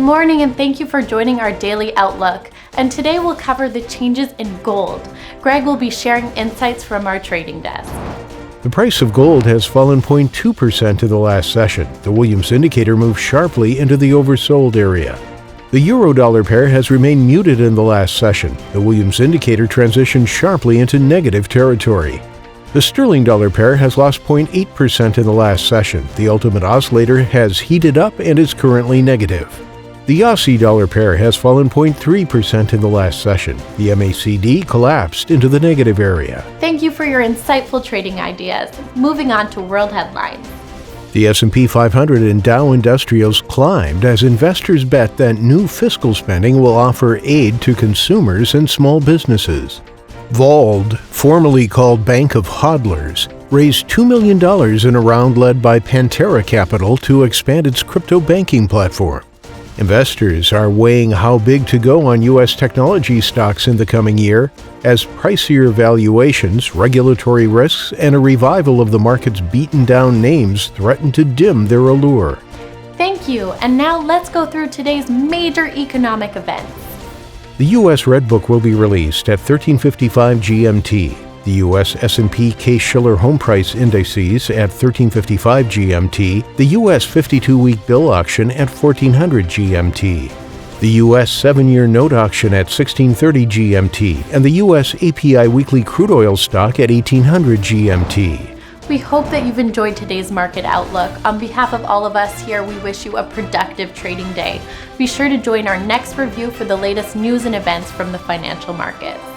morning and thank you for joining our daily outlook. And today we'll cover the changes in gold. Greg will be sharing insights from our trading desk. The price of gold has fallen 0.2% in the last session. The Williams indicator moved sharply into the oversold area. The euro-dollar pair has remained muted in the last session. The Williams indicator transitioned sharply into negative territory. The sterling-dollar pair has lost 0.8% in the last session. The ultimate oscillator has heated up and is currently negative. The Aussie dollar pair has fallen 0.3% in the last session. The MACD collapsed into the negative area. Thank you for your insightful trading ideas. Moving on to world headlines. The S&P 500 and Dow Industrials climbed as investors bet that new fiscal spending will offer aid to consumers and small businesses. Vald, formerly called Bank of Hodlers, raised $2 million in a round led by Pantera Capital to expand its crypto banking platform. Investors are weighing how big to go on U.S. technology stocks in the coming year, as pricier valuations, regulatory risks, and a revival of the market's beaten-down names threaten to dim their allure. Thank you, and now let's go through today's major economic events. The U.S. Red Book will be released at 13:55 GMT. The U.S. S&P Case-Shiller Home Price Indices at 13:55 GMT. The U.S. 52-week bill auction at 1400 GMT. The U.S. 7-year note auction at 1630 GMT. And the U.S. API weekly crude oil stock at 1800 GMT. We hope that you've enjoyed today's market outlook. On behalf of all of us here, we wish you a productive trading day. Be sure to join our next review for the latest news and events from the financial markets.